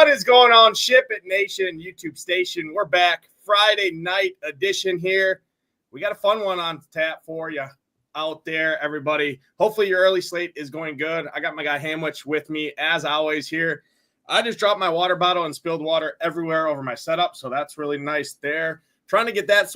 What is going on, SHIPIT Nation YouTube station? We're back, Friday night edition here. We got a fun one on tap for you out there, everybody. Hopefully your early slate is going good. I got my guy Hamwich with me, as always, here. I just dropped my water bottle and spilled water everywhere over my setup, so that's really nice there. Trying to get that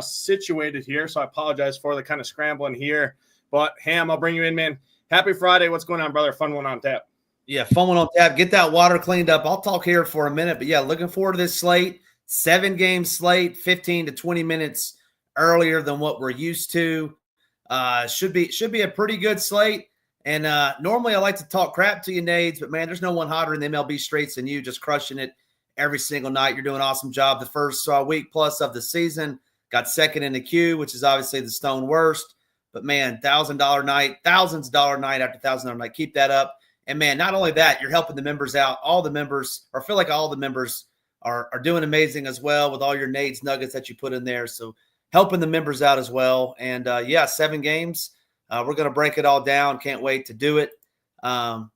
situated here, so I apologize for the kind of scrambling here. But, Ham, I'll bring you in, man. Happy Friday. What's going on, brother? Fun one on tap. Yeah, fun one on tap. Get that water cleaned up. I'll talk here for a minute, but yeah, looking forward to this slate. 7-game slate, 15 to 20 minutes earlier than what we're used to. Should be a pretty good slate. And normally I like to talk crap to you, Nades, but man, there's no one hotter in the MLB streets than you, just crushing it every single night. You're doing an awesome job the first week plus of the season. Got second in the queue, which is obviously the stone worst. But man, $1,000 night, thousands of dollar night after $1,000 night. Keep that up. And man, not only that, you're helping the members out. All the members, or feel like all the members are doing amazing as well with all your Nades nuggets that you put in there. So helping the members out as well. And yeah, 7 games. We're going to break it all down. Can't wait to do it. And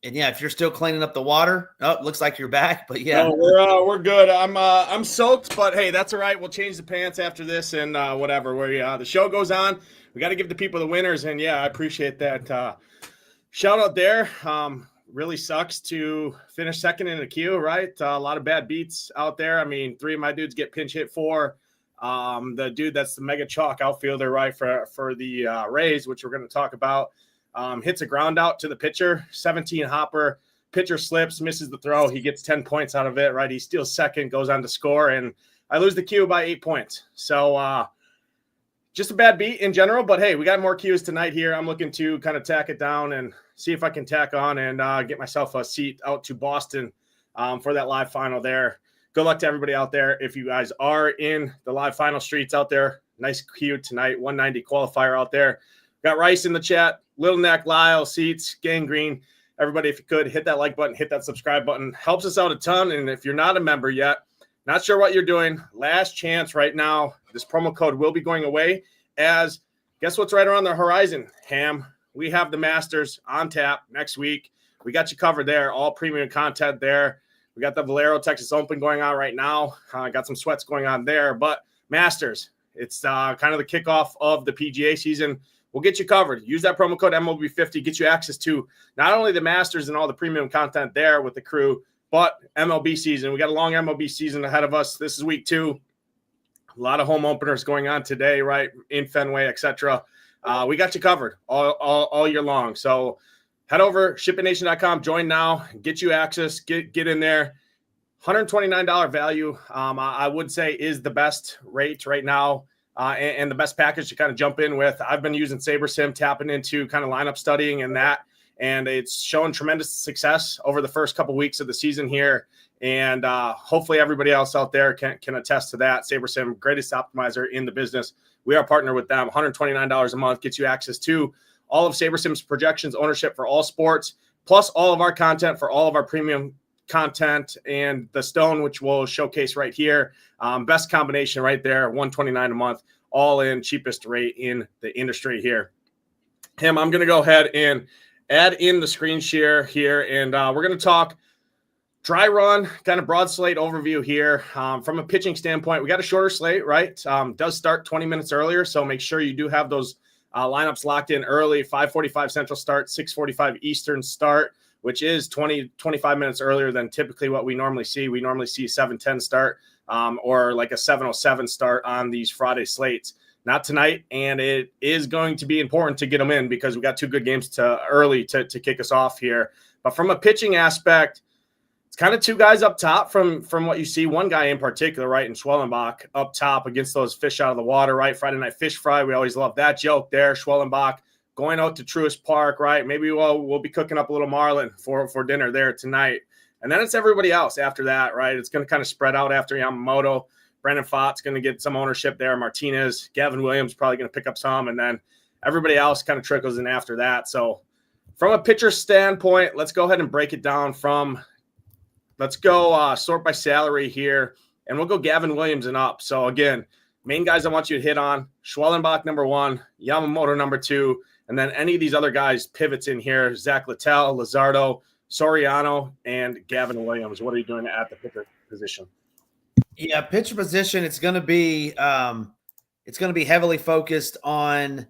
yeah, if you're still cleaning up the water, looks like you're back. But yeah, no, we're good. I'm soaked, but hey, that's all right. We'll change the pants after this and whatever. Where the show goes on, we got to give the people the winners. And yeah, I appreciate that. Shout out there. Really sucks to finish second in the queue, right? A lot of bad beats out there. I mean, 3 of my dudes get pinch hit for. The dude that's the mega chalk outfielder, right, for the Rays, which we're going to talk about, hits a ground out to the pitcher, 17 hopper. Pitcher slips, misses the throw. He gets 10 points out of it, right? He steals second, goes on to score, and I lose the queue by 8 points. So just a bad beat in general, but hey, we got more queues tonight here. I'm looking to kind of tack it down and see if I can tack on and get myself a seat out to Boston for that live final there. Good luck to everybody out there. If you guys are in the live final streets out there, nice queue tonight, 190 qualifier out there. Got Rice in the chat, Little Neck, Lyle, Seats, Gangrene. Everybody, if you could, hit that like button, hit that subscribe button. Helps us out a ton. And if you're not a member yet, not sure what you're doing, last chance right now. This promo code will be going away as guess what's right around the horizon, Ham? We have the Masters on tap next week. We got you covered there, all premium content there. We got the Valero Texas Open going on right now. Got some sweats going on there. But Masters, it's kind of the kickoff of the PGA season. We'll get you covered. Use that promo code MLB50. Get you access to not only the Masters and all the premium content there with the crew, but MLB season. We got a long MLB season ahead of us. This is week 2. A lot of home openers going on today, right, in Fenway, etc. We got you covered all year long. So head over, shipitnation.com, join now, get you access, get in there. $129 value, I would say, is the best rate right now and the best package to kind of jump in with. I've been using SaberSim, tapping into kind of lineup studying and that, and it's shown tremendous success over the first couple weeks of the season here. And hopefully everybody else out there can attest to that. SaberSim, greatest optimizer in the business. We are partnered with them. $129 a month gets you access to all of SaberSim's projections, ownership for all sports, plus all of our content for all of our premium content and the Stone, which we'll showcase right here. Best combination right there, $129 a month, all in, cheapest rate in the industry here. Tim, I'm going to go ahead and add in the screen share here, and we're going to talk dry run, kind of broad slate overview here. From a pitching standpoint, we got a shorter slate, right? Does start 20 minutes earlier, so make sure you do have those lineups locked in early. 5:45 Central start, 6:45 Eastern start, which is 25 minutes earlier than typically what we normally see. We normally see 7:10 start or like a 7:07 start on these Friday slates. Not tonight, and it is going to be important to get them in because we got 2 good games early to kick us off here. But from a pitching aspect, it's kind of 2 guys up top from what you see. One guy in particular, right, in Schwellenbach up top against those fish out of the water, right? Friday night fish fry. We always love that joke there. Schwellenbach going out to Truist Park, right? Maybe we'll be cooking up a little marlin for dinner there tonight. And then it's everybody else after that, right? It's going to kind of spread out after Yamamoto. Brandon Pfaadt's going to get some ownership there. Martinez, Gavin Williams probably going to pick up some. And then everybody else kind of trickles in after that. So from a pitcher standpoint, let's go ahead and break it down from – let's go sort by salary here, and we'll go Gavin Williams and up. So, again, main guys I want you to hit on, Schwellenbach number 1, Yamamoto number 2, and then any of these other guys pivots in here, Zach Littell, Luzardo, Soriano, and Gavin Williams. What are you doing at the pitcher position? Yeah, pitcher position. It's going to be heavily focused on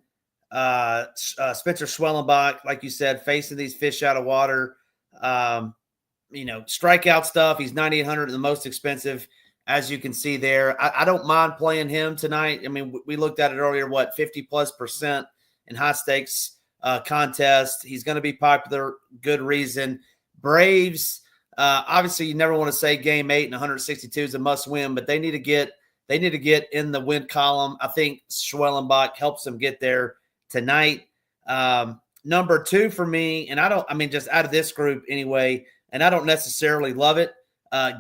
Spencer Schwellenbach, like you said, facing these fish out of water. Strikeout stuff. He's 9,800, the most expensive, as you can see there. I don't mind playing him tonight. I mean, we looked at it earlier. 50+% in high stakes contest. He's going to be popular. Good reason. Braves. Obviously, you never want to say game 8 and 162 is a must win, but they need to get in the win column. I think Schwellenbach helps them get there tonight. Number 2 for me, and just out of this group anyway, and I don't necessarily love it.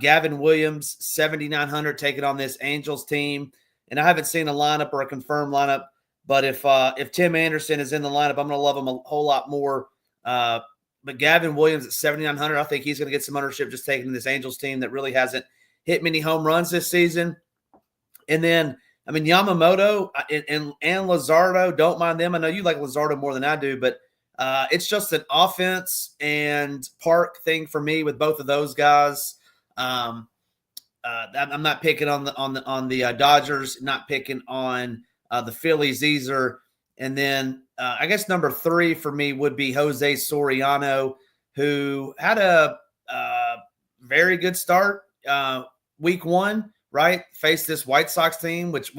Gavin Williams, 7,900, taking on this Angels team. And I haven't seen a lineup or a confirmed lineup, but if Tim Anderson is in the lineup, I'm going to love him a whole lot more. But Gavin Williams at 7,900, I think he's going to get some ownership just taking this Angels team that really hasn't hit many home runs this season. And then, Yamamoto and Luzardo, don't mind them. I know you like Luzardo more than I do, but it's just an offense and park thing for me with both of those guys. I'm not picking on the Dodgers, not picking on the Phillies either. And then I guess number 3 for me would be Jose Soriano, who had a very good start week 1, right? Faced this White Sox team, which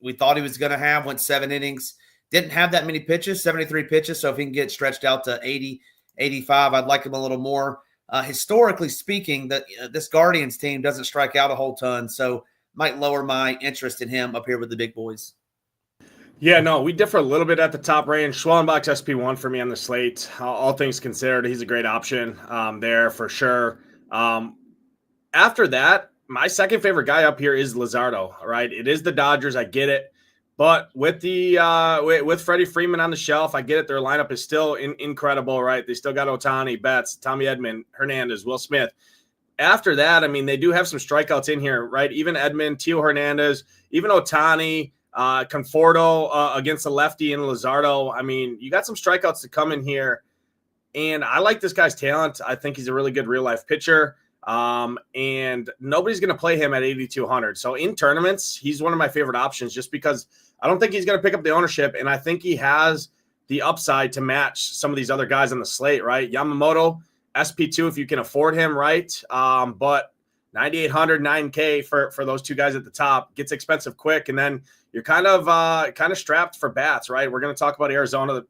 we thought he was going to have, went 7 innings. Didn't have that many pitches, 73 pitches. So if he can get stretched out to 80, 85, I'd like him a little more. Historically speaking, this Guardians team doesn't strike out a whole ton, so might lower my interest in him up here with the big boys. Yeah, no, we differ a little bit at the top range. Schwellenbach's SP1 for me on the slate. All things considered, he's a great option there for sure. After that, my second favorite guy up here is Luzardo, right? It is the Dodgers. I get it. But with with Freddie Freeman on the shelf, I get it. Their lineup is still incredible, right? They still got Ohtani, Betts, Tommy Edman, Hernandez, Will Smith. After that, they do have some strikeouts in here, right? Even Edman, Teo Hernandez, even Ohtani, Conforto against the lefty and Luzardo. You got some strikeouts to come in here. And I like this guy's talent. I think he's a really good real-life pitcher. And nobody's going to play him at 8,200. So in tournaments, he's one of my favorite options just because I don't think he's going to pick up the ownership. And I think he has the upside to match some of these other guys on the slate, right? Yamamoto, SP2, if you can afford him, right? But 9,800, 9K for those 2 guys at the top gets expensive quick. And then you're kind of strapped for bats, right? We're going to talk about Arizona, the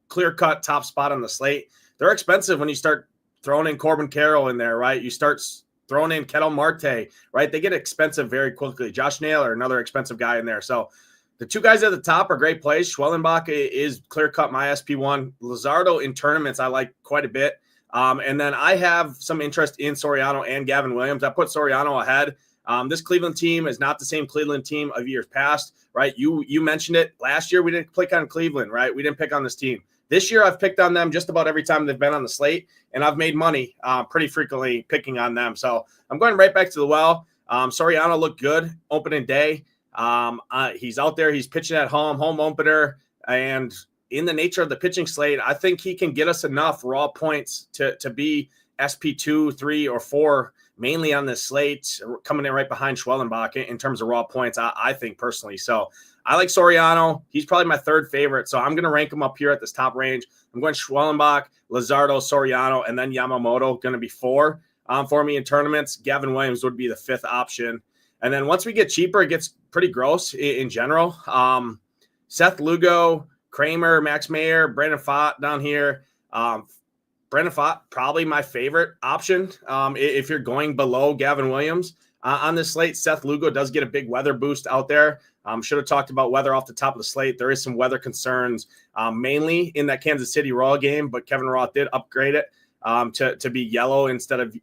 clear-cut top spot on the slate. They're expensive when you start throwing in Corbin Carroll in there, right? You start throwing in Ketel Marte, right? They get expensive very quickly. Josh Naylor, another expensive guy in there. So the 2 guys at the top are great plays. Schwellenbach is clear-cut my SP1. Luzardo in tournaments I like quite a bit. And then I have some interest in Soriano and Gavin Williams. I put Soriano ahead. This Cleveland team is not the same Cleveland team of years past, right? You mentioned it. Last year we didn't pick on Cleveland, right? We didn't pick on this team. This year I've picked on them just about every time they've been on the slate, and I've made money pretty frequently picking on them. So I'm going right back to the well. Soriano looked good opening day. He's out there. He's pitching at home opener. And in the nature of the pitching slate, I think he can get us enough raw points to be SP2, 3, or 4, mainly on this slate, coming in right behind Schwellenbach in terms of raw points, I think personally. So I like Soriano. He's probably my 3rd favorite. So I'm going to rank him up here at this top range. I'm going Schwellenbach, Luzardo, Soriano, and then Yamamoto going to be 4 for me in tournaments. Gavin Williams would be the 5th option. And then once we get cheaper, it gets pretty gross in general. Seth Lugo, Kramer, Max Mayer, Brandon Pfaadt down here. Brandon Pfaadt, probably my favorite option if you're going below Gavin Williams. On this slate, Seth Lugo does get a big weather boost out there. Should have talked about weather off the top of the slate. There is some weather concerns, mainly in that Kansas City Royal game, but Kevin Roth did upgrade it to be yellow instead of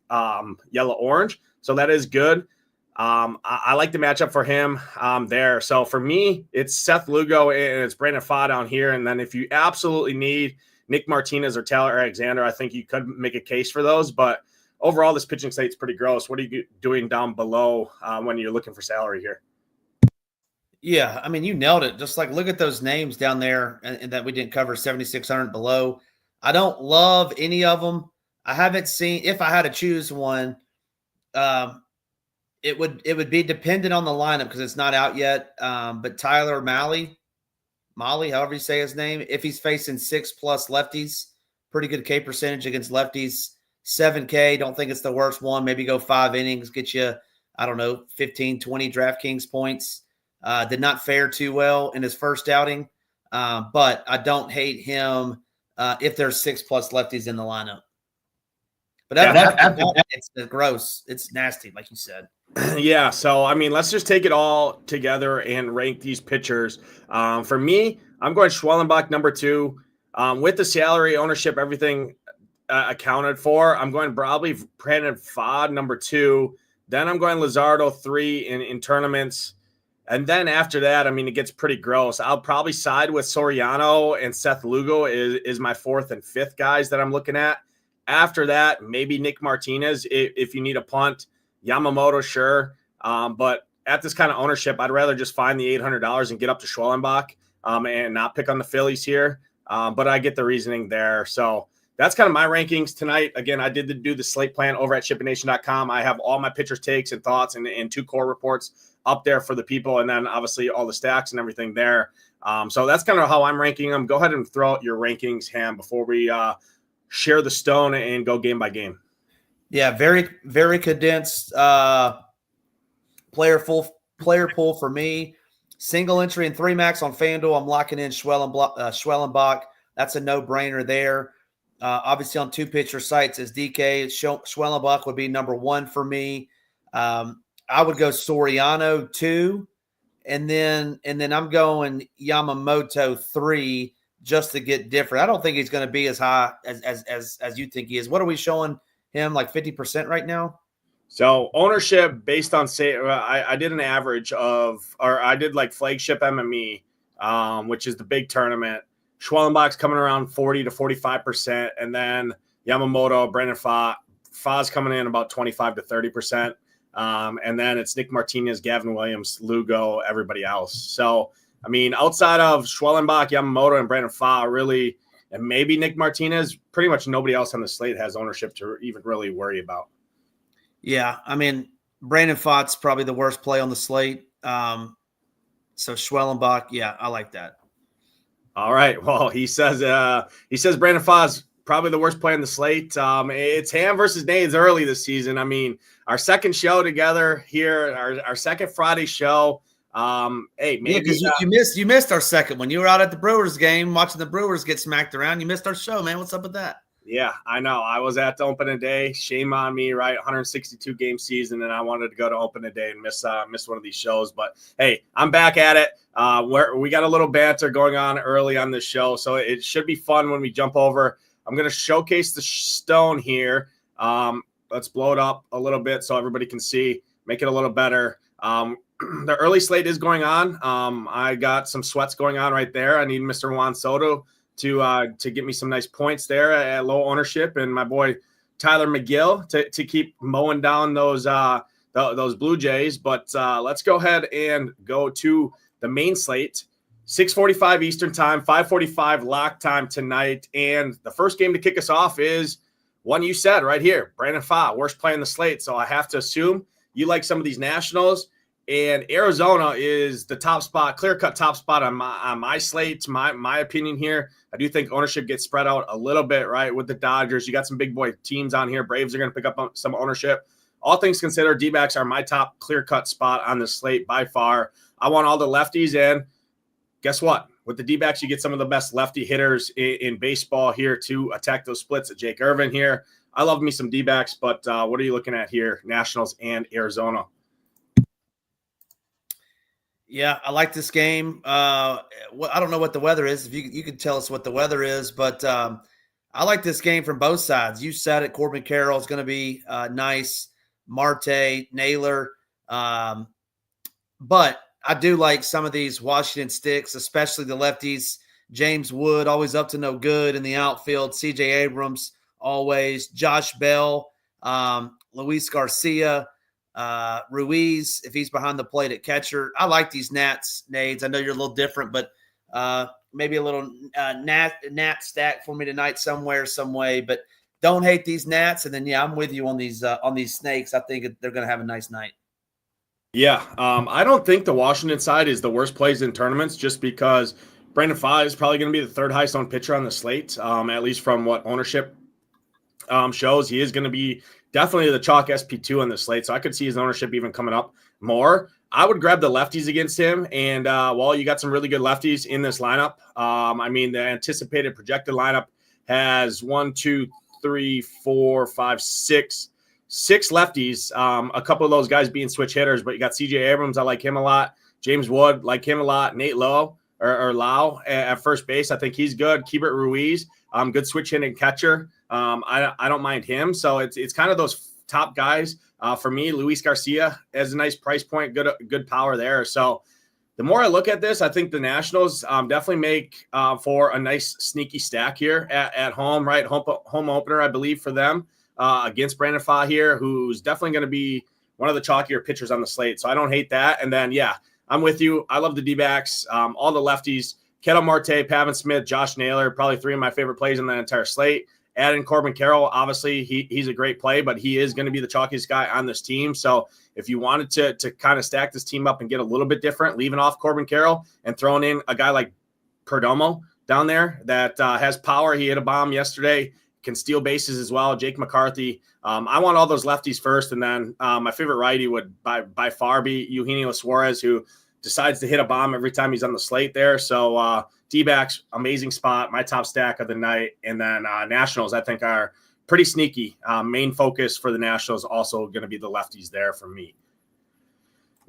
yellow-orange. So that is good. I like the matchup for him there. So for me, it's Seth Lugo and it's Brandon Pfaadt down here. And then if you absolutely need Nick Martinez or Taylor Alexander, I think you could make a case for those. But overall, this pitching slate's pretty gross. What are you doing down below when you're looking for salary here? Yeah, you nailed it. Just look at those names down there and that we didn't cover, 7,600 below. I don't love any of them. I haven't seen. If I had to choose one, it would be dependent on the lineup because it's not out yet. But Tyler Molly, however you say his name, if he's facing 6+ lefties, pretty good K percentage against lefties. 7K, don't think it's the worst one. Maybe go 5 innings, get you, I don't know, 15, 20 DraftKings points. Did not fare too well in his first outing, but I don't hate him if there's 6+ lefties in the lineup. But it's gross. It's nasty, like you said. Yeah, so I mean, let's just take it all together and rank these pitchers. For me, I'm going Schwellenbach number 2. With the salary, ownership, everything accounted for, I'm going probably Brandon Pfaadt number 2. Then I'm going Luzardo 3 in tournaments. And then after that, I mean, it gets pretty gross. I'll probably side with Soriano and Seth Lugo is my 4th and 5th guys that I'm looking at. After that, maybe Nick Martinez if you need a punt. Yamamoto, sure. But at this kind of ownership, I'd rather just find the $800 and get up to Schwellenbach and not pick on the Phillies here. But I get the reasoning there. So that's kind of my rankings tonight. Again, I did do the slate plan over at ShipItNation.com. I have all my pitchers' takes and thoughts and 2 core reports up there for the people. And then obviously all the stacks and everything there. So that's kind of how I'm ranking them. Go ahead and throw out your rankings, Ham, before we share the stone and go game by game. Yeah, very, very condensed player pool for me. Single entry and 3 max on FanDuel. I'm locking in Schwellenbach. That's a no-brainer there. Obviously on 2 pitcher sites is DK. Schwellenbach would be number 1 for me. I would go Soriano 2, and then I'm going Yamamoto 3 just to get different. I don't think he's going to be as high as you think he is. What are we showing him, like 50% right now? So ownership based on I did an average of, or I did like flagship MME, which is the big tournament. Schwellenbach's coming around 40 to 45%, and then Yamamoto, Brandon Pfaadt's coming in about 25 to 30%, and then it's Nick Martinez, Gavin Williams, Lugo, everybody else. So I mean, outside of Schwellenbach, Yamamoto, and Brandon Pfaadt, really, and maybe Nick Martinez, pretty much nobody else on the slate has ownership to even really worry about. Yeah, I mean, Brandon Pfaadt's probably the worst play on the slate. So Schwellenbach, yeah, I like that. All right. Well, he says Brandon Pfaadt's probably the worst play on the slate. It's Ham versus Nades early this season. I mean, our second show together here, our second Friday show. Hey, maybe because you missed our second one. You were out at the Brewers game watching the Brewers get smacked around. You missed our show, man. What's up with that? Yeah, I know. I was at the opening day. Shame on me, right? 162 game season, and I wanted to go to opening day and miss one of these shows. But hey, I'm back at it. We got a little banter going on early on this show, so it should be fun when we jump over. I'm going to showcase the stone here. Let's blow it up a little bit so everybody can see. Make it a little better. The early slate is going on. I got some sweats going on right there. I need Mr. Juan Soto to get me some nice points there at low ownership, and my boy Tyler McGill to keep mowing down those Blue Jays. But let's go ahead and go to the main slate. 6:45 Eastern time, 5:45 lock time tonight, and the first game to kick us off is one you said right here, Brandon Pfaadt, worst play in the slate. So I have to assume you like some of these Nationals. And Arizona is the top spot, clear-cut top spot on my slate, my opinion here. I do think ownership gets spread out a little bit, right, with the Dodgers. You got some big boy teams on here. Braves are going to pick up some ownership. All things considered, Dbacks are my top clear-cut spot on the slate by far. I want all the lefties, and guess what? With the Dbacks, you get some of the best lefty hitters in baseball here to attack those splits. Jake Irvin here. I love me some Dbacks, but what are you looking at here, Nationals and Arizona? Yeah, I like this game. I don't know what the weather is. If you could tell us what the weather is, but I like this game from both sides. You said it. Corbin Carroll is going to be nice. Marte, Naylor. But I do like some of these Washington sticks, especially the lefties. James Wood, always up to no good in the outfield. C.J. Abrams, always. Josh Bell, Luis Garcia. Ruiz, if he's behind the plate at catcher. I like these Nades. I know you're a little different, but maybe a little Nat stack for me tonight somewhere, some way. But don't hate these Nats. And then, yeah, I'm with you on these Snakes. I think they're going to have a nice night. Yeah, I don't think the Washington side is the worst plays in tournaments just because Brandon Pfaadt is probably going to be the third highest owned pitcher on the slate, at least from what ownership shows. He is going to be definitely the chalk SP2 on the slate, so I could see his ownership even coming up more. I would grab the lefties against him, and you got some really good lefties in this lineup. The anticipated projected lineup has 6 lefties. A couple of those guys being switch hitters, but you got CJ Abrams. I like him a lot. James Wood, like him a lot. Nate Lowe or Lau at first base. I think he's good. Keibert Ruiz, good switch hitting catcher. I don't mind him. So it's kind of those top guys. For me, Luis Garcia has a nice price point, good power there. So the more I look at this, I think the Nationals definitely make for a nice sneaky stack here at home, right? Home opener, I believe, for them. Against Brandon Pfaadt here, who's definitely going to be one of the chalkier pitchers on the slate. So I don't hate that. And then, yeah, I'm with you. I love the Dbacks, all the lefties, Ketel Marte, Pavin Smith, Josh Naylor, probably 3 of my favorite plays in the entire slate. Add in Corbin Carroll. Obviously, he's a great play, but he is going to be the chalkiest guy on this team. So if you wanted to kind of stack this team up and get a little bit different, leaving off Corbin Carroll and throwing in a guy like Perdomo down there that has power. He hit a bomb yesterday. Can steal bases as well. Jake McCarthy. I want all those lefties first, and then my favorite righty would by far be Eugenio Suarez, who decides to hit a bomb every time he's on the slate there. So D-backs, amazing spot, my top stack of the night, and then Nationals I think are pretty sneaky. Main focus for the Nationals also going to be the lefties there for me.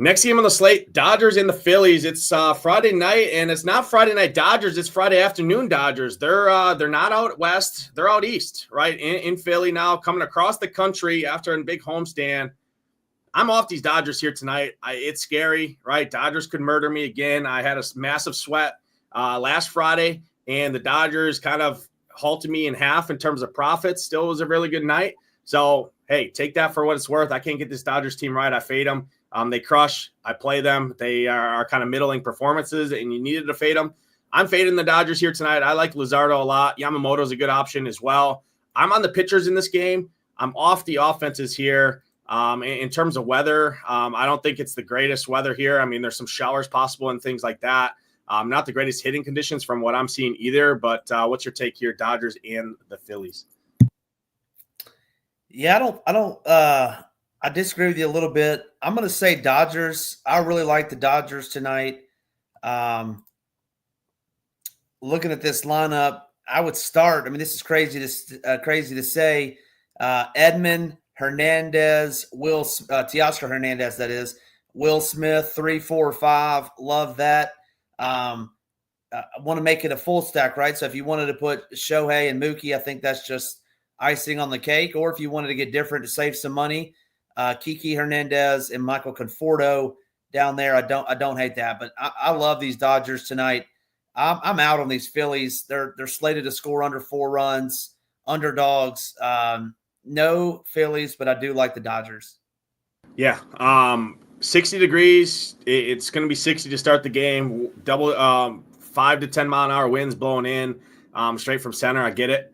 Next game on the slate, Dodgers and the Phillies. It's Friday night, and it's not Friday night Dodgers. It's Friday afternoon Dodgers. They're not out west. They're out east, right? In Philly now, coming across the country after a big homestand. I'm off these Dodgers here tonight. It's scary, right? Dodgers could murder me again. I had a massive sweat last Friday, and the Dodgers kind of halted me in half in terms of profits. Still was a really good night. So, hey, take that for what it's worth. I can't get this Dodgers team right. I fade them. They crush. I play them. They are kind of middling performances, and you needed to fade them. I'm fading the Dodgers here tonight. I like Luzardo a lot. Yamamoto's a good option as well. I'm on the pitchers in this game. I'm off the offenses here. In terms of weather, I don't think it's the greatest weather here. I mean, there's some showers possible and things like that. Not the greatest hitting conditions from what I'm seeing either. But what's your take here, Dodgers and the Phillies? Yeah, I disagree with you a little bit. I'm going to say Dodgers. I really like the Dodgers tonight. Looking at this lineup, I would start. I mean, this is crazy to say. Edman, Hernandez, Teoscar Hernandez, that is. Will Smith, 3, 4, 5. Love that. I want to make it a full stack, right? So if you wanted to put Shohei and Mookie, I think that's just icing on the cake. Or if you wanted to get different to save some money, Kiki Hernandez and Michael Conforto down there. I don't hate that, but I love these Dodgers tonight. I'm out on these Phillies. They're slated to score under 4 runs, underdogs. No Phillies, but I do like the Dodgers. Yeah. 60 degrees. It's going to be 60 to start the game. Double 5 to 10 mile an hour winds blowing in straight from center. I get it.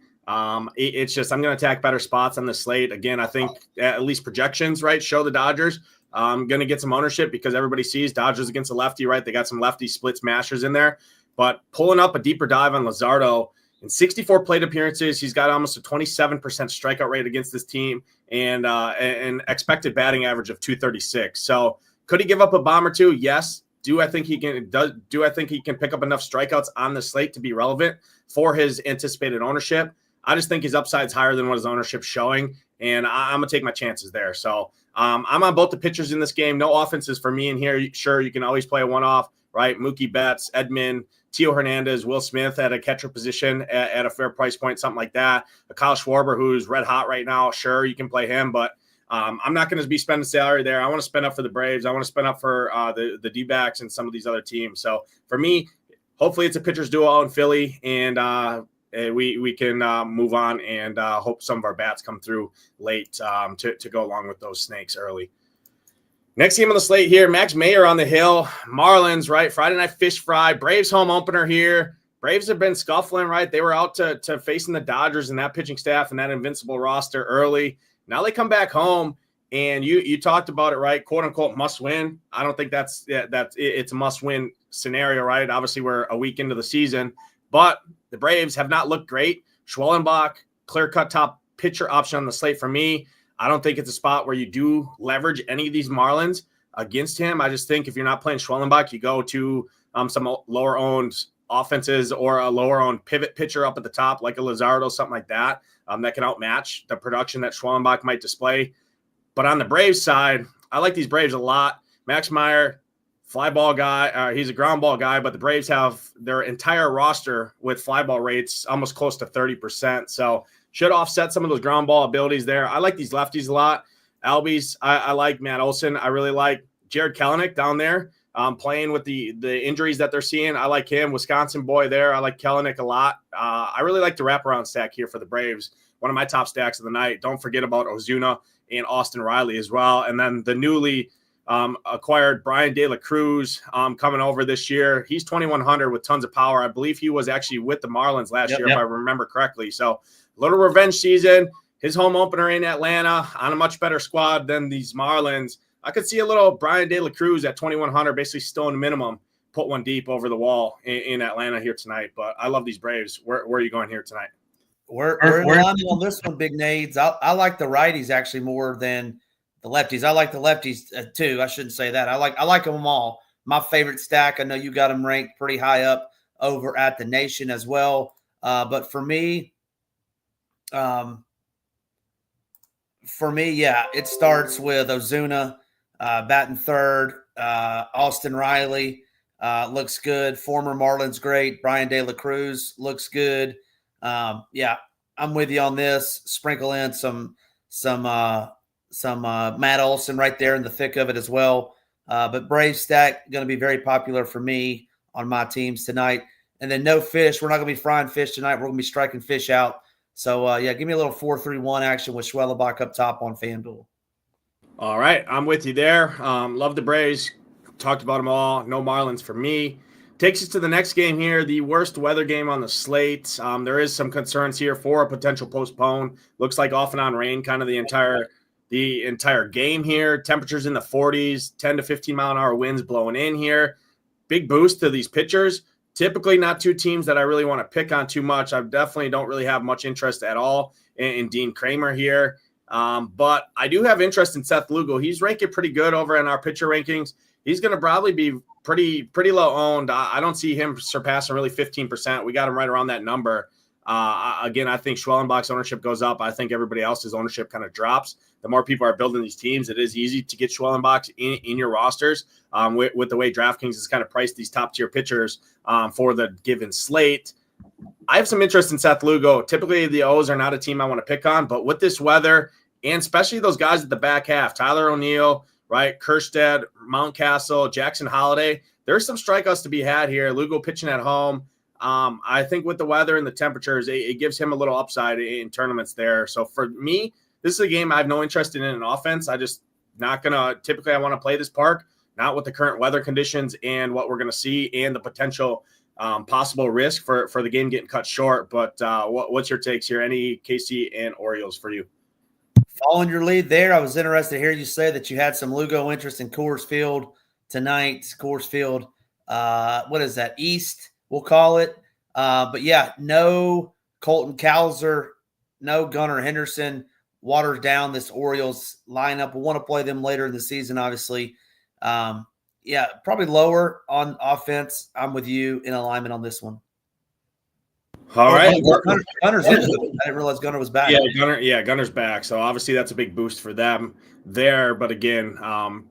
It's just I'm going to attack better spots on the slate. Again, I think at least projections, right, show the Dodgers. I'm going to get some ownership because everybody sees Dodgers against a lefty, right? They got some lefty split smashers in there. But pulling up a deeper dive on Luzardo, in 64 plate appearances, he's got almost a 27% strikeout rate against this team and an expected batting average of 236. So could he give up a bomb or two? Yes. Do I think he can pick up enough strikeouts on the slate to be relevant for his anticipated ownership? I just think his upside's higher than what his ownership's showing, and I'm going to take my chances there. So I'm on both the pitchers in this game. No offenses for me in here. Sure, you can always play a one-off, right? Mookie Betts, Edman, Teo Hernandez, Will Smith at a catcher position at a fair price point, something like that. A Kyle Schwarber who's red hot right now. Sure, you can play him, but I'm not going to be spending salary there. I want to spend up for the Braves. I want to spend up for the D-backs and some of these other teams. So for me, hopefully it's a pitcher's duo in Philly, and we can move on and hope some of our bats come through late to go along with those snakes early. Next game on the slate here, Max Mayer on the hill. Marlins, right? Friday night fish fry. Braves home opener here. Braves have been scuffling, right? They were out to facing the Dodgers and that pitching staff and that invincible roster early. Now they come back home, and you talked about it, right? "Quote unquote must win." I don't think it's a must win scenario, right? Obviously, we're a week into the season, but the Braves have not looked great. Schwellenbach, clear-cut top pitcher option on the slate for me. I don't think it's a spot where you do leverage any of these Marlins against him. I just think if you're not playing Schwellenbach, you go to some lower-owned offenses or a lower-owned pivot pitcher up at the top, like a Luzardo, something like that, that can outmatch the production that Schwellenbach might display. But on the Braves side, I like these Braves a lot. Max Meyer, fly ball guy. He's a ground ball guy, but the Braves have their entire roster with fly ball rates almost close to 30%. So should offset some of those ground ball abilities there. I like these lefties a lot. Albies, I like Matt Olson. I really like Jared Kelenic down there playing with the injuries that they're seeing. I like him. Wisconsin boy there. I like Kelenic a lot. I really like the wraparound stack here for the Braves. One of my top stacks of the night. Don't forget about Ozuna and Austin Riley as well. And then the newly acquired Brian De La Cruz coming over this year. He's 2,100 with tons of power. I believe he was actually with the Marlins last year, if I remember correctly. So a little revenge season. His home opener in Atlanta on a much better squad than these Marlins. I could see a little Brian De La Cruz at 2,100, basically still in the minimum, put one deep over the wall in Atlanta here tonight. But I love these Braves. Where are you going here tonight? We're in line on this one, Big Nades. I like the righties actually more than the lefties. I like the lefties too. I shouldn't say that. I like them all. My favorite stack. I know you got them ranked pretty high up over at the Nation as well. But for me, yeah, it starts with Ozuna batting third. Austin Riley looks good. Former Marlins great. Brian De La Cruz looks good. Yeah, I'm with you on this. Sprinkle in some Matt Olson right there in the thick of it as well. But Brave stack going to be very popular for me on my teams tonight. And then no fish. We're not going to be frying fish tonight. We're going to be striking fish out. So, yeah, give me a little 4-3-1 action with Schwellenbach up top on FanDuel. All right, I'm with you there. Love the Braves. Talked about them all. No Marlins for me. Takes us to the next game here, the worst weather game on the slate. There is some concerns here for a potential postpone. Looks like off and on rain kind of the entire game here. Temperatures in the 40s, 10 to 15 mile an hour winds blowing in here. Big boost to these pitchers. Typically not two teams that I really want to pick on too much. I definitely don't really have much interest at all in Dean Kramer here. But I do have interest in Seth Lugo. He's ranking pretty good over in our pitcher rankings. He's going to probably be pretty low owned. I don't see him surpassing really 15%. We got him right around that number. Again, I think Schwellenbach's ownership goes up. I think everybody else's ownership kind of drops. The more people are building these teams, it is easy to get Schwellenbach in your rosters with the way DraftKings has kind of priced these top-tier pitchers for the given slate. I have some interest in Seth Lugo. Typically, the O's are not a team I want to pick on, but with this weather, and especially those guys at the back half, Tyler O'Neill, right, Kerstead, Mountcastle, Jackson Holiday, there's some strikeouts to be had here. Lugo pitching at home. I think with the weather and the temperatures, it gives him a little upside in tournaments there. So for me, this is a game I have no interest in an offense. I just not going to – typically I want to play this park, not with the current weather conditions and what we're going to see and the potential possible risk for the game getting cut short. But what's your takes here? Any KC and Orioles for you? Following your lead there, I was interested to hear you say that you had some Lugo interest in Coors Field tonight. Coors Field, what is that, East, we'll call it. But, yeah, no Colton Cowser, no Gunnar Henderson. Waters down this Orioles lineup. We'll want to play them later in the season, obviously. Yeah, probably lower on offense. I'm with you in alignment on this one. All right. Gunner's in. I didn't realize Gunner was back. Gunner's back. So obviously that's a big boost for them there. But again,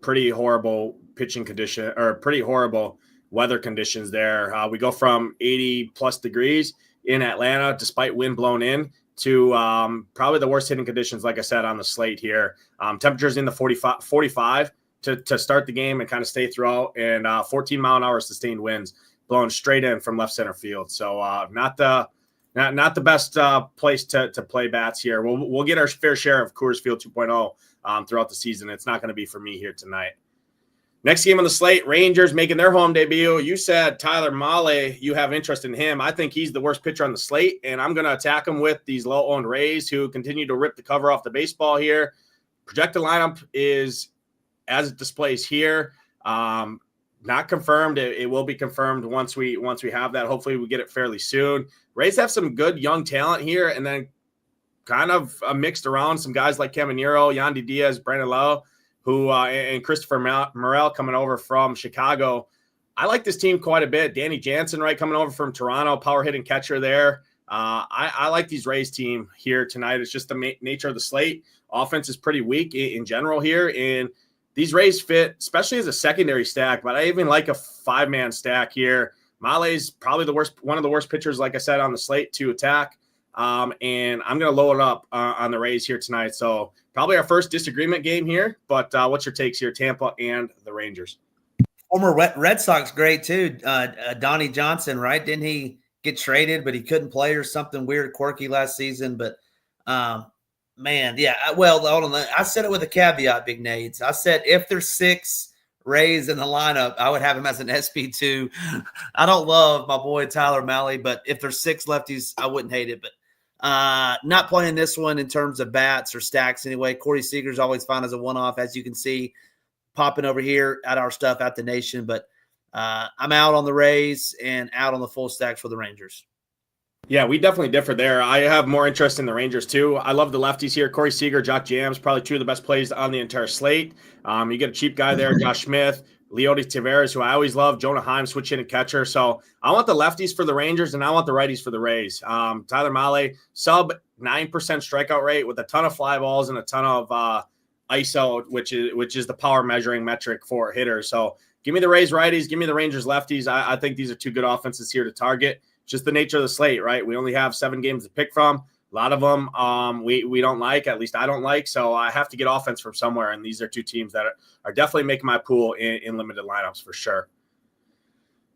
pretty horrible pitching condition or pretty horrible weather conditions there. We go from 80 plus degrees in Atlanta, despite wind blown in, to probably the worst hitting conditions, like I said, on the slate here. Temperatures in the 45 to start the game and kind of stay throughout, and 14 mile an hour sustained winds blowing straight in from left center field. So not the best place to play bats here. We'll get our fair share of Coors Field 2.0 throughout the season. It's not going to be for me here tonight. Next game on the slate, Rangers making their home debut. You said Tyler Mahle, you have interest in him. I think he's the worst pitcher on the slate, and I'm going to attack him with these low-owned Rays who continue to rip the cover off the baseball here. Projected lineup is as it displays here. Not confirmed. It will be confirmed once we have that. Hopefully we get it fairly soon. Rays have some good young talent here, and then kind of mixed around some guys like Caminero, Yandy Diaz, Brandon Lowe, who and Christopher Morel coming over from Chicago. I like this team quite a bit. Danny Jansen, right, coming over from Toronto, power hitting catcher there. I like these Rays team here tonight. It's just the nature of the slate. Offense is pretty weak in general here, and these Rays fit, especially as a secondary stack, but I even like a 5-man stack here. Mahle's probably one of the worst pitchers, like I said, on the slate to attack. And I'm going to load it up on the Rays here tonight. So probably our first disagreement game here, but what's your takes here, Tampa and the Rangers? Former Red Sox great too. Donnie Johnson, right? Didn't he get traded, but he couldn't play or something weird, quirky last season? But man, yeah. Well, hold on. I said it with a caveat, Big Nades. I said if there's 6 Rays in the lineup, I would have him as an SP2. I don't love my boy Tyler Mahle, but if there's 6 lefties, I wouldn't hate it. But not playing this one in terms of bats or stacks anyway. Corey Seager's always fine as a one-off, as you can see, popping over here at our stuff at the Nation. But I'm out on the Rays and out on the full stacks for the Rangers. Yeah, we definitely differ there. I have more interest in the Rangers too. I love the lefties here. Corey Seager, Jock Jams, probably 2 of the best plays on the entire slate. You get a cheap guy there, Josh Smith, Leody Taveras, who I always love, Jonah Heim, switch hitting catcher. So I want the lefties for the Rangers, and I want the righties for the Rays. Tyler Mahle, sub 9% strikeout rate with a ton of fly balls and a ton of ISO, which is the power measuring metric for hitters. So give me the Rays righties, give me the Rangers lefties. I think these are 2 good offenses here to target. Just the nature of the slate, right? We only have 7 games to pick from. A lot of them we don't like, at least I don't like. So I have to get offense from somewhere. And these are 2 teams that are definitely making my pool in limited lineups for sure.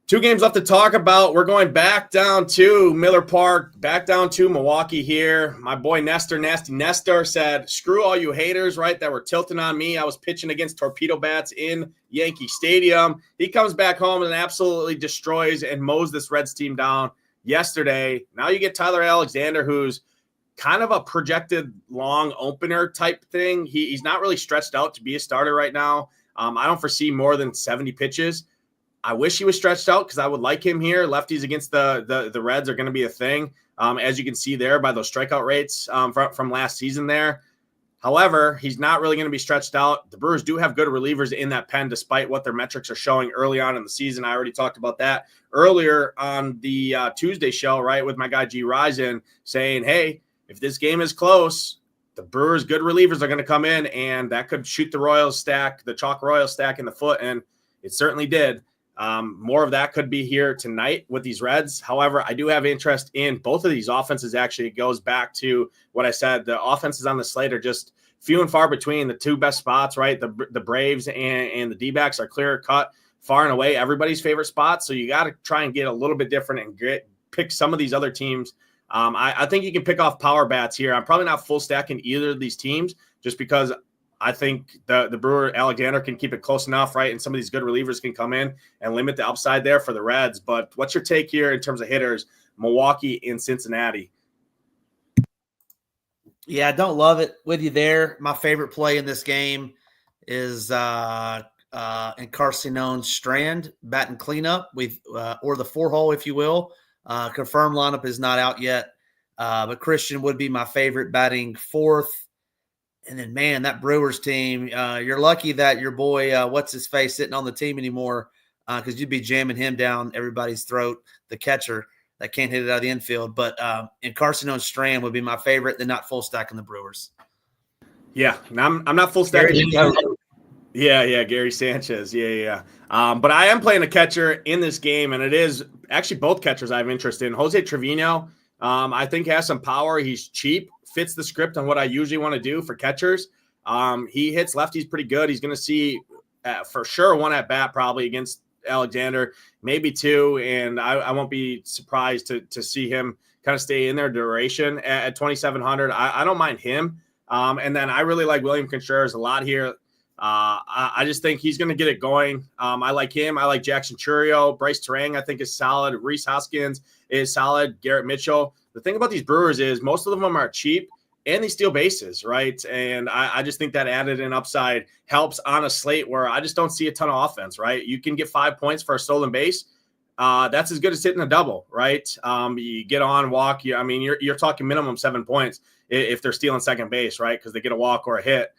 2 games left to talk about. We're going back down to Miller Park, back down to Milwaukee here. My boy Nestor, Nasty Nestor, said, screw all you haters, right, that were tilting on me. I was pitching against torpedo bats in Yankee Stadium. He comes back home and absolutely destroys and mows this Reds team down yesterday. Now you get Tyler Alexander, who's kind of a projected long opener type thing. He's not really stretched out to be a starter right now. I don't foresee more than 70 pitches. I wish he was stretched out because I would like him here. Lefties against the Reds are going to be a thing, as you can see there by those strikeout rates from last season there. However, he's not really going to be stretched out. The Brewers do have good relievers in that pen, despite what their metrics are showing early on in the season. I already talked about that earlier on the Tuesday show, right, with my guy G. Risen saying, hey, if this game is close, the Brewers' good relievers are going to come in, and that could shoot the Royals stack, the chalk Royals stack in the foot, and it certainly did. More of that could be here tonight with these Reds. However, I do have interest in both of these offenses. Actually, it goes back to what I said. The offenses on the slate are just few and far between. The 2 best spots, right? The Braves and the D-backs are clear cut, far and away everybody's favorite spots. So you got to try and get a little bit different and pick some of these other teams. I think you can pick off power bats here. I'm probably not full stacking either of these teams just because I think the Brewer Alexander can keep it close enough, right? And some of these good relievers can come in and limit the upside there for the Reds. But what's your take here in terms of hitters, Milwaukee and Cincinnati? Yeah, I don't love it with you there. My favorite play in this game is Encarnacion Strand, batting cleanup with or the 4-hole, if you will. Confirmed lineup is not out yet, but Christian would be my favorite, batting 4th. And then, man, that Brewers team, you're lucky that your boy, what's-his-face, sitting on the team anymore because you'd be jamming him down everybody's throat, the catcher that can't hit it out of the infield. But Encarnacion Strand would be my favorite, then not full stack in the Brewers. Yeah, I'm not full stack. Yeah, Gary Sanchez. Yeah. But I am playing a catcher in this game, and it is actually both catchers I have interest in. Jose Trevino, I think, has some power. He's cheap. Fits the script on what I usually want to do for catchers. He hits lefties pretty good. He's going to see for sure 1 at bat probably against Alexander, maybe 2, and I won't be surprised to see him kind of stay in their duration at 2,700. I don't mind him. And then I really like William Contreras a lot here. I just think he's going to get it going. I like him. I like Jackson Churio. Bryce Terang, I think, is solid. Reese Hoskins is solid. Garrett Mitchell. The thing about these Brewers is most of them are cheap and they steal bases, right? And I just think that added an upside helps on a slate where I just don't see a ton of offense, right? You can get 5 points for a stolen base. That's as good as hitting a double, right? You get on, walk. You're talking minimum 7 points if they're stealing second base, right? Because they get a walk or a hit.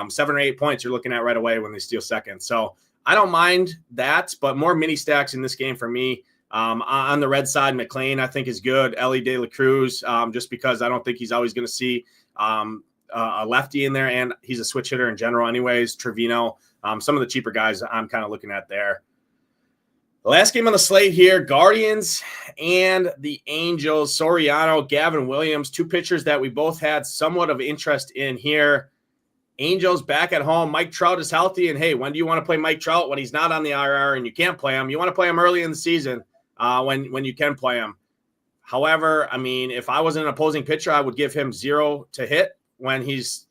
7 or 8 points you're looking at right away when they steal second. So I don't mind that, but more mini stacks in this game for me. On the red side, McLean I think is good. Ellie De La Cruz, just because I don't think he's always going to see a lefty in there, and he's a switch hitter in general anyways. Trevino, some of the cheaper guys I'm kind of looking at there. The last game on the slate here, Guardians and the Angels. Soriano, Gavin Williams, two pitchers that we both had somewhat of interest in here. Angels back at home. Mike Trout is healthy. And, hey, when do you want to play Mike Trout? When he's not on the IR and you can't play him. You want to play him early in the season when you can play him. However, if I was an opposing pitcher, I would give him 0 to hit when he's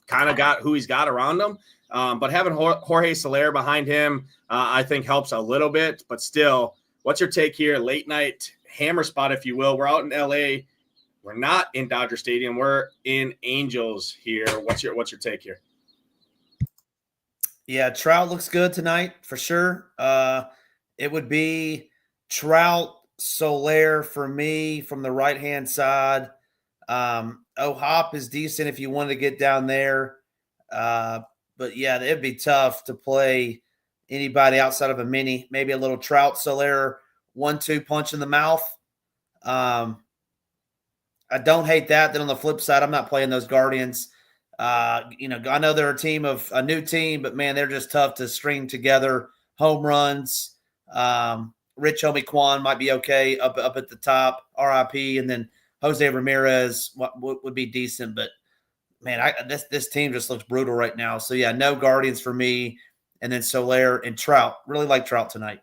kind of got who he's got around him. But having Jorge Soler behind him, I think helps a little bit. But still, what's your take here? Late night hammer spot, if you will. We're out in L.A., we're not in Dodger Stadium. We're in Angels here. What's your take here? Yeah, Trout looks good tonight for sure. It would be Trout, Soler for me from the right-hand side. Hop is decent if you wanted to get down there. But, yeah, it'd be tough to play anybody outside of a mini. Maybe a little Trout, Soler, 1-2 punch in the mouth. I don't hate that. Then on the flip side, I'm not playing those Guardians. I know they're a new team, but man, they're just tough to string together. Home runs. Rich Homie Kwan might be okay up at the top. RIP, and then Jose Ramirez would be decent, but man, this team just looks brutal right now. So yeah, no Guardians for me, and then Soler and Trout. Really like Trout tonight.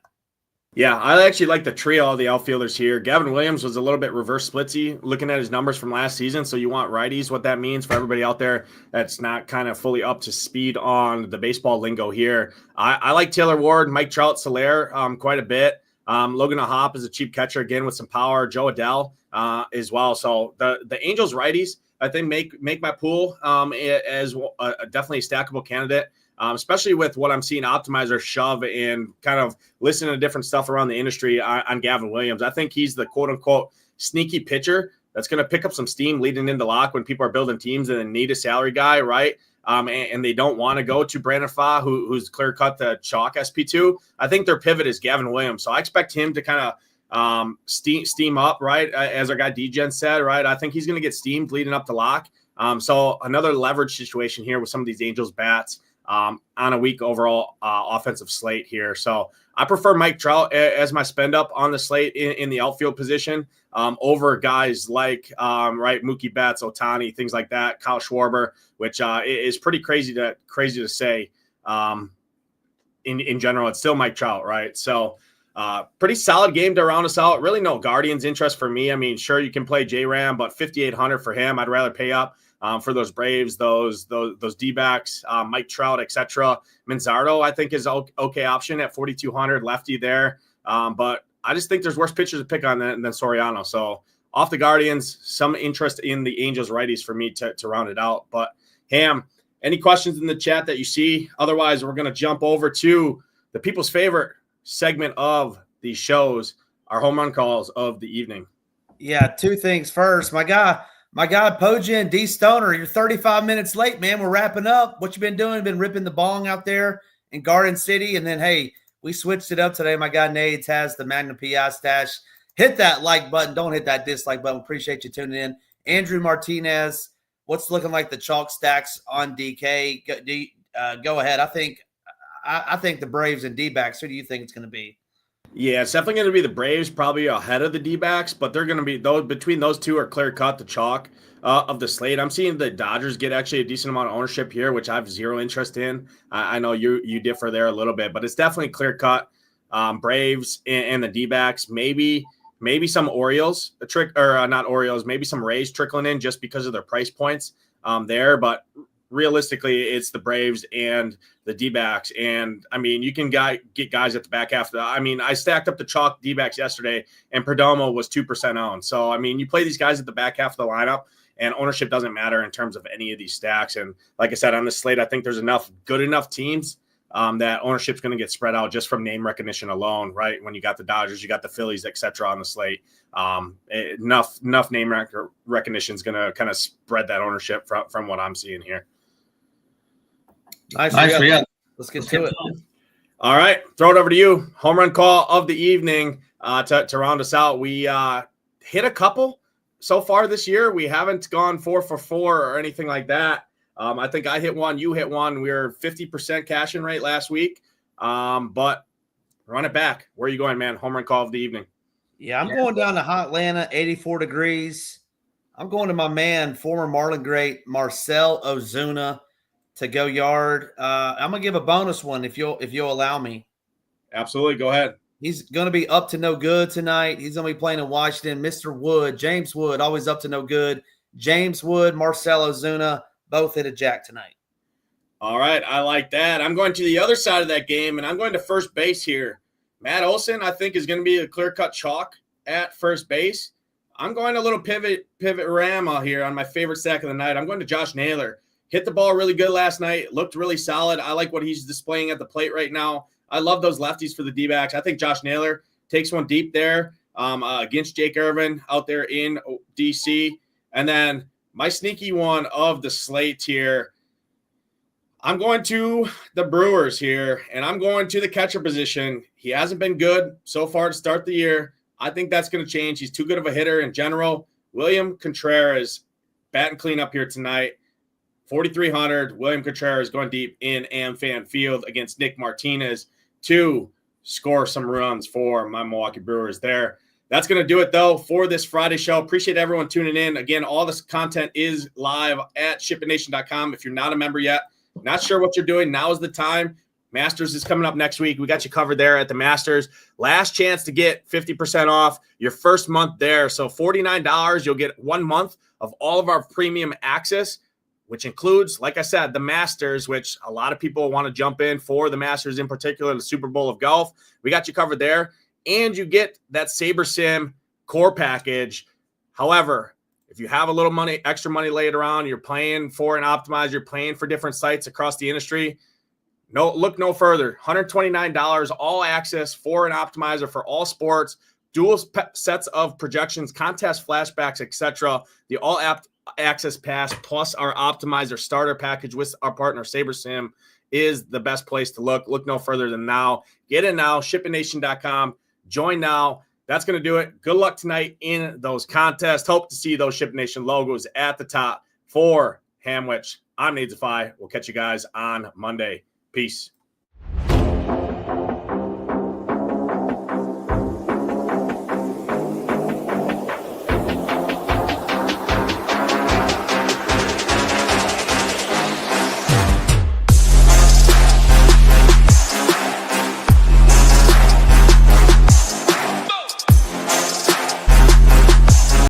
Yeah, I actually like the trio of the outfielders here. Gavin Williams was a little bit reverse splitsy looking at his numbers from last season. So you want righties, what that means for everybody out there that's not kind of fully up to speed on the baseball lingo here. I like Taylor Ward, Mike Trout, Soler quite a bit. Logan Hop is a cheap catcher again with some power. Joe Adele as well. So the Angels righties, I think, make my pool as definitely a stackable candidate. Especially with what I'm seeing optimizers shove and kind of listen to different stuff around the industry on Gavin Williams. I think he's the quote-unquote sneaky pitcher that's going to pick up some steam leading into lock when people are building teams and need a salary guy, right? And they don't want to go to Brandon Pfaadt, who's clear-cut the chalk SP2. I think their pivot is Gavin Williams. So I expect him to kind of steam up, right? As our guy DGen said, right? I think he's going to get steamed leading up to lock. So another leverage situation here with some of these Angels bats. On a weak overall offensive slate here. So I prefer Mike Trout as my spend up on the slate in the outfield position over guys like Mookie Betts, Ohtani, things like that, Kyle Schwarber, which is pretty crazy to say. In general, it's still Mike Trout, right? So pretty solid game to round us out. Really no Guardians interest for me. Sure, you can play J-Ram, but $5,800 for him. I'd rather pay up for those Braves, those Dbacks, Mike Trout, etc. Manzardo, I think, is an okay option at $4,200, lefty there. But I just think there's worse pitchers to pick on than Soriano. So off the Guardians, some interest in the Angels righties for me to round it out. But Ham, any questions in the chat that you see? Otherwise, we're going to jump over to the people's favorite segment of these shows, our home run calls of the evening. Yeah, two things. First, my guy Pojin D Stoner, you're 35 minutes late, man. We're wrapping up. What you been doing? Been ripping the bong out there in Garden City. And then, hey, we switched it up today. My guy Nades has the Magnum PI stash. Hit that like button. Don't hit that dislike button. Appreciate you tuning in. Andrew Martinez, what's looking like the chalk stacks on DK? Go ahead. I think the Braves and Dbacks. Who do you think it's going to be? Yeah, it's definitely going to be the Braves, probably ahead of the Dbacks, but they're going to be between those two are clear cut the chalk of the slate. I'm seeing the Dodgers get actually a decent amount of ownership here, which I have zero interest in. I know you differ there a little bit, but it's definitely clear cut Braves and the Dbacks. Maybe some Orioles, not Orioles, maybe some Rays trickling in just because of their price points there, but realistically, it's the Braves and the Dbacks. And I mean, you can get guys at the back half. I stacked up the chalk Dbacks yesterday, and Perdomo was 2% owned. So, I mean, you play these guys at the back half of the lineup, and ownership doesn't matter in terms of any of these stacks. And like I said, on this slate, I think there's good enough teams that ownership's going to get spread out just from name recognition alone, right? When you got the Dodgers, you got the Phillies, et cetera, on the slate. Enough name recognition is going to kind of spread that ownership from what I'm seeing here. Nice. Let's get to it. All right, throw it over to you. Home run call of the evening to round us out. We hit a couple so far this year. We haven't gone 4 for 4 or anything like that. I think I hit one, you hit one. We were 50% cash-in rate last week, but run it back. Where are you going, man? Home run call of the evening. Yeah, I'm going down to hot Atlanta, 84 degrees. I'm going to my man, former Marlin great Marcell Ozuna to go yard. I'm gonna give a bonus one if you'll allow me. Absolutely, go ahead. He's gonna be up to no good tonight. He's gonna be playing in Washington. Mr. Wood, James Wood, always up to no good. James Wood, Marcell Ozuna, both hit a jack tonight. All right, I like that. I'm going to the other side of that game, and I'm going to first base here. Matt Olson, I think, is going to be a clear-cut chalk at first base. I'm going a little pivot Rama here on my favorite stack of the night. I'm going to Josh Naylor. Hit the ball really good last night. Looked really solid. I like what he's displaying at the plate right now. I love those lefties for the D-backs. I think Josh Naylor takes one deep there against Jake Irvin out there in D.C. And then my sneaky one of the slate here, I'm going to the Brewers here, and I'm going to the catcher position. He hasn't been good so far to start the year. I think that's going to change. He's too good of a hitter in general. William Contreras, batting cleanup here tonight. 4,300. William Contreras going deep in AmFam Field against Nick Martinez to score some runs for my Milwaukee Brewers there. That's going to do it, though, for this Friday show. Appreciate everyone tuning in. Again, all this content is live at SHIPITNation.com. If you're not a member yet, not sure what you're doing, now is the time. Masters is coming up next week. We got you covered there at the Masters. Last chance to get 50% off your first month there. So $49, you'll get 1 month of all of our premium access, which includes, like I said, the Masters, which a lot of people want to jump in for the Masters, in particular, the Super Bowl of golf. We got you covered there. And you get that SaberSim core package. However, if you have a little money, extra money laid around, you're playing for an optimizer, you're playing for different sites across the industry, look no further. $129, all access for an optimizer for all sports, dual sets of projections, contest flashbacks, etc. The all access pass plus our optimizer starter package with our partner SaberSim is the best place to look. Look no further than now. Get in now, SHIPITNation.com. Join now. That's going to do it. Good luck tonight in those contests. Hope to see those SHIPIT Nation logos at the top. For Hamwich, I'm Nadesify. We'll catch you guys on Monday. Peace.